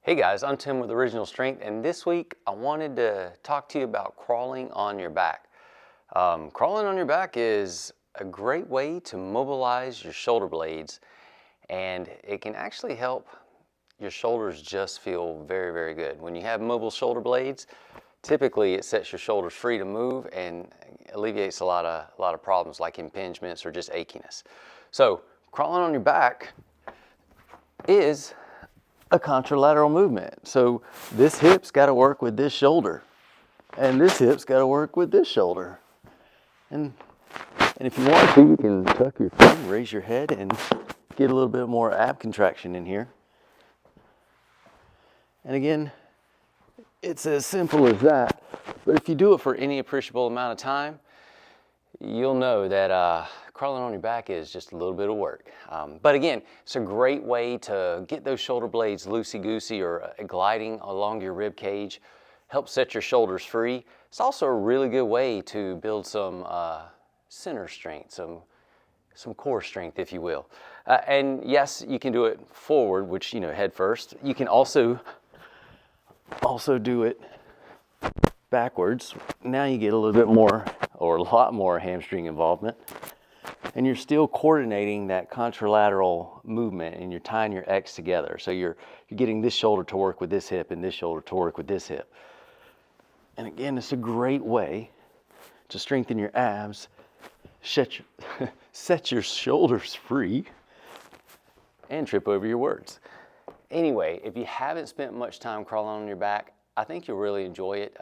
Hey guys, I'm Tim with Original Strength, and this week I wanted to talk to you about crawling on your back. Crawling on your back is a great way to mobilize your shoulder blades, and it can actually help your shoulders just feel very, very good. When you have mobile shoulder blades, typically it sets your shoulders free to move and alleviates a lot of problems like impingements or just achiness. So crawling on your back is a contralateral movement. So this hip's got to work with this shoulder, and this hip's got to work with this shoulder. And if you want to, you can tuck your chin, raise your head, and get a little bit more ab contraction in here. And again, it's as simple as that. But if you do it for any appreciable amount of time, you'll know that crawling on your back is just a little bit of work. But again, it's a great way to get those shoulder blades loosey-goosey or gliding along your rib cage, help set your shoulders free. It's also a really good way to build some center strength, some core strength, if you will. And yes, you can do it forward, which, head first. You can also do it backwards. Now you get a little bit more, or a lot more, hamstring involvement, and you're still coordinating that contralateral movement, and you're tying your X together. So you're getting this shoulder to work with this hip and this shoulder to work with this hip. And again, it's a great way to strengthen your abs, set your shoulders free, and trip over your words. Anyway, if you haven't spent much time crawling on your back, I think you'll really enjoy it.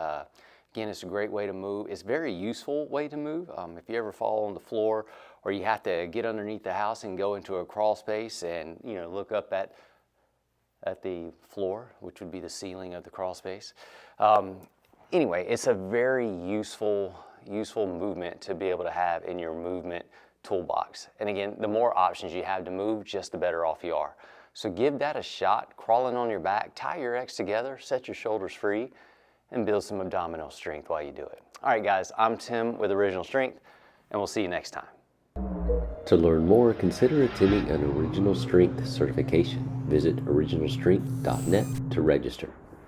Again, it's a great way to move. It's a very useful way to move. If you ever fall on the floor or you have to get underneath the house and go into a crawl space and look up at the floor, which would be the ceiling of the crawl space. Anyway, it's a very useful movement to be able to have in your movement toolbox. And again, the more options you have to move, just the better off you are. So give that a shot, crawling on your back, tie your X together, set your shoulders free, and build some abdominal strength while you do it. All right, guys, I'm Tim with Original Strength, and we'll see you next time. To learn more, consider attending an Original Strength certification. Visit originalstrength.net to register.